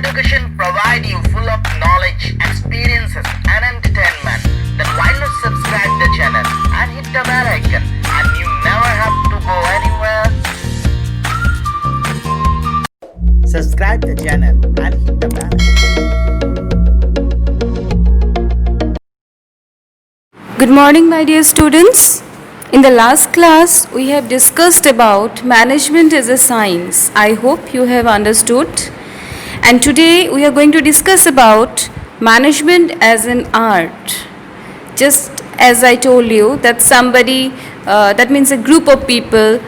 education provide you full of knowledge, experiences and entertainment. Then why not subscribe the channel and hit the bell icon and you never have to go anywhere. Subscribe the channel and hit the bell icon. Good morning, my dear students. In the last class, we have discussed about management as a science. I hope you have understood. And today we are going to discuss about management as an art. Just as I told you that somebody, that means a group of people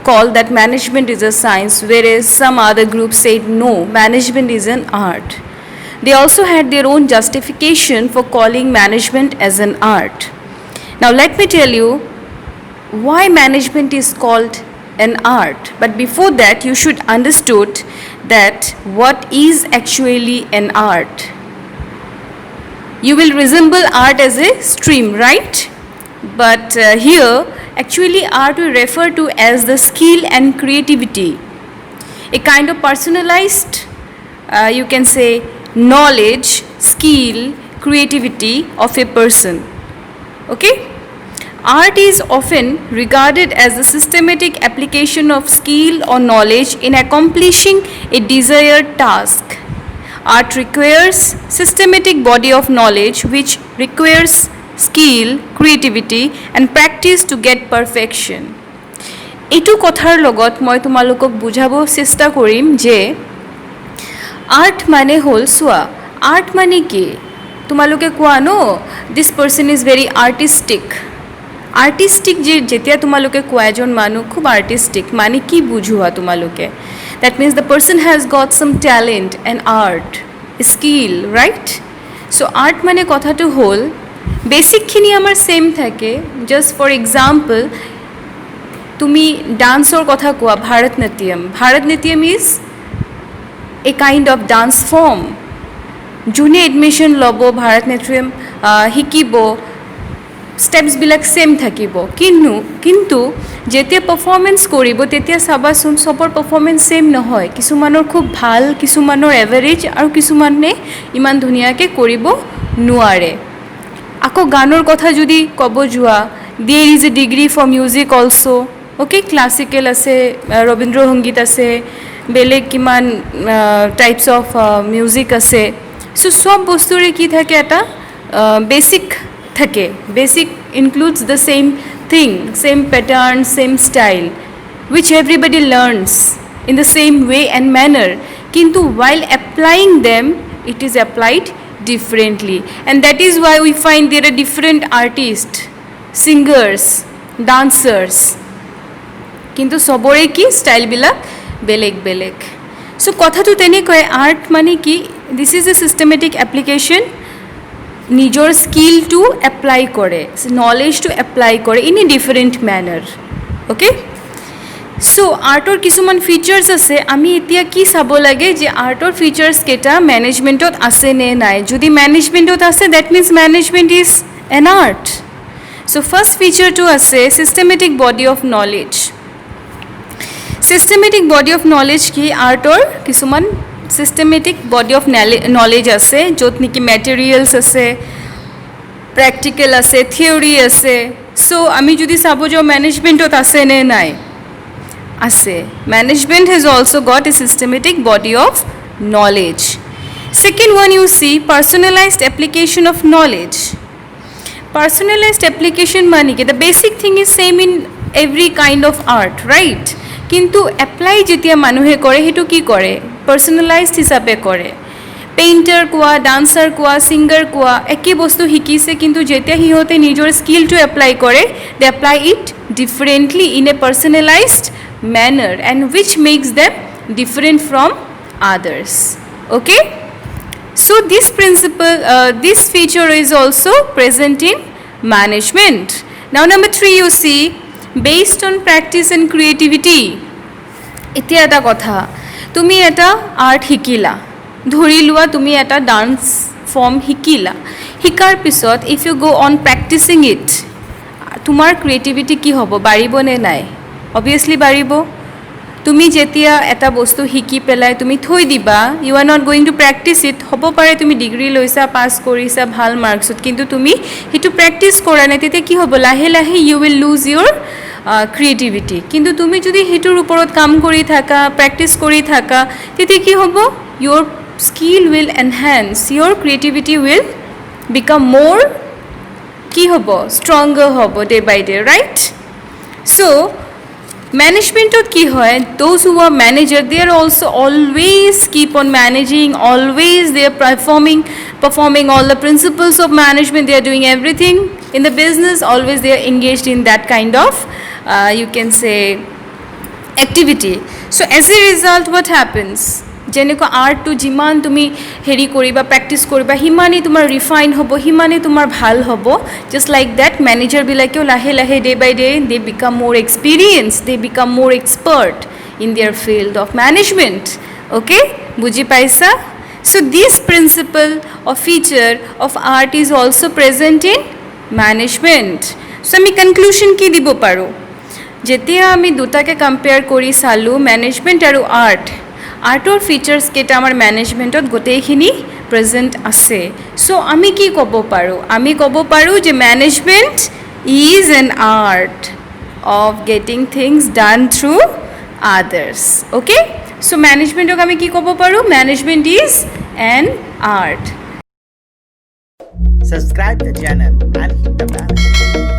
call that management is a science, whereas some other group said no, management is an art. They also had their own justification for calling management as an art. Now let me tell you why management is called an art. But before that, you should understood that what is actually an art. You will resemble art as a stream, right? But here, actually art we refer to as the skill and creativity. A kind of personalized, you can say, knowledge, skill, creativity of a person. Okay? Art is often regarded as a systematic application of skill or knowledge in accomplishing a desired task. Art requires systematic body of knowledge which requires skill, creativity and practice to get perfection. এইটো কথাৰ লগত মই তোমালোকক বুজাব চেষ্টা কৰিম যে art মানে হ'ল চোৱা আৰ্ট মানে কি তোমালোকে কোৱা ন দিছ পাৰ্চন ইজ ভেৰি আৰ্টিষ্টিক যে যেতিয়া তোমালোকে কোৱা এজন মানুহ খুব আৰ্টিষ্টিক মানে কি বুঝোৱা তোমালোকে that means the person hedge got some talent and art skill right so' art মানে কথাটো হ'ল বেছিকখিনি আমাৰ ছেইম থাকে জাষ্ট ফৰ এক্সাম্পল তুমি ডান্সৰ কথা কোৱা Bharatanatyam is a kind of dance form যোনে এডমিশ্যন ল'ব ভাৰতনাট্যম শিকিব ষ্টেপছবিলাক ছেইম থাকিব কিন্তু যেতিয়া পাৰফৰ্মেঞ্চ কৰিব তেতিয়া চাবাচোন চবৰ পাৰফৰ্মেঞ্চ ছেইম নহয় কিছুমানৰ খুব ভাল কিছুমানৰ এভাৰেজ আৰু কিছুমানে ইমান ধুনীয়াকৈ কৰিব নোৱাৰে আকৌ গানৰ কথা যদি ক'ব যোৱা there is a degree for music also' okay classical আছে ৰবীন্দ্ৰ সংগীত আছে বেলেগ কিমান টাইপছ অফ মিউজিক আছে চ' চব বস্তুৰে কি থাকে এটা বেছিক থাকে basic includes the same thing same pattern same style which everybody learns in the same way and manner কিন্তু while applying them it is applied differently and that is why we find there are different artists singers dancers কিন্তু সবৰে কি ষ্টাইলবিলাক বেলেগ চ' কথাটো তেনেকৈ art মানে কি this is a systematic application নিজৰ স্কিলটো এপ্লাই কৰে নলেজটো এপ্লাই কৰে in a different manner okay so' আৰ্টৰ কিছুমান ফিচাৰ্ছ আছে আমি এতিয়া কি চাব লাগে যে আৰ্টৰ ফিচাৰ্ছকেইটা মেনেজমেণ্টত আছে নে নাই যদি মেনেজমেণ্টত আছে that means management is an art চ' ফাৰ্ষ্ট ফিচাৰটো আছে systematic body of knowledge systematic body of knowledge কি আৰ্টৰ কিছুমান চিষ্টেমেটিক বডি অফ নলেজ আছে য'ত নেকি মেটেৰিয়েলছ আছে প্ৰেক্টিকেল আছে থিয়ৰী আছে চ' আমি যদি চাব যাওঁ মেনেজমেণ্টত আছে নে নাই আছে management has also' got a systematic body of knowledge second one you see personalised application of knowledge personalised application মানে কি the basic thing is same in every kind of art right কিন্তু এপ্লাই যেতিয়া মানুহে কৰে সেইটো কি কৰে পাৰ্চনেলাইজড হিচাপে কৰে পেইণ্টাৰ কোৱা ডান্সাৰ কোৱা ছিংগাৰ কোৱা একে বস্তু শিকিছে কিন্তু যেতিয়া সিহঁতে নিজৰ স্কিলটো এপ্লাই কৰে they apply it differently in a personalised manner and which makes them different from others okay so' this principle this feature is also' present in management now number 3 you see based on practice and creativity এতিয়া এটা কথা তুমি এটা art শিকিলা ধৰি লোৱা তুমি এটা ডান্স ফৰ্ম শিকিলা শিকাৰ পিছত ইফ ইউ গ' অন প্ৰেক্টিচিং ইট তোমাৰ ক্ৰিয়েটিভিটি কি হ'ব বাঢ়িব নে নাই অবভিয়াছলি বাঢ়িব তুমি যেতিয়া এটা বস্তু শিকি পেলাই তুমি থৈ দিবা, you are not going to practise it, হ'ব পাৰে তুমি ডিগ্ৰী লৈছা, পাছ কৰিছা ভাল মাৰ্কছত, কিন্তু তুমি সেইটো প্ৰেক্টিছ কৰা নাই, তেতিয়া কি হ'ব, লাহে লাহে ইউ উইল লুজ ইউৰ ক্ৰিয়েটিভিটি। কিন্তু তুমি যদি সেইটোৰ ওপৰত কাম কৰি থাকা, প্ৰেক্টিছ কৰি থাকা, তেতিয়া কি হ'ব, ইউৰ স্কিল উইল এনহেন্স, ইউৰ ক্ৰিয়েটিভিটি উইল বিকাম মোৰ কি হ'ব, ষ্ট্ৰংগাৰ হ'ব ডে বাই ডে, ৰাইট? চ' মেনেজমেণ্টত কি হয়, those who are manager they are also' always keep on managing, always they are performing all the principles of management, they are doing everything in the business, always they are engaged in that kind of you can say activity. So as a result what happens, যেনেকুৱা আৰ্টটো যিমান তুমি হেৰি কৰিবা, practice কৰিবা, সিমানেই তোমাৰ refine হ'ব, সিমানেই তোমাৰ ভাল হ'ব। জাষ্ট লাইক ডেট মেনেজাৰবিলাকেও লাহে লাহে day by day they become more experience, they become more expert in their field of management. Okay, বুজি পাইছা? So this principle or feature of art is also present in management. So আমি conclusion কি দিব পাৰোঁ, যেতিয়া আমি দুটাকে compare কৰি চালোঁ মেনেজমেণ্ট আৰু আৰ্টৰ ফিচাৰ্ছ কেইটা আমাৰ মেনেজমেণ্টত গোটেইখিনি প্ৰেজেণ্ট আছে। চ' আমি কি ক'ব পাৰোঁ, আমি ক'ব পাৰোঁ যে management is an art of getting things done through others. Okay, চ' মেনেজমেণ্টক আমি কি ক'ব পাৰোঁ, management is an art. Subscribe the channel and hit the bell icon.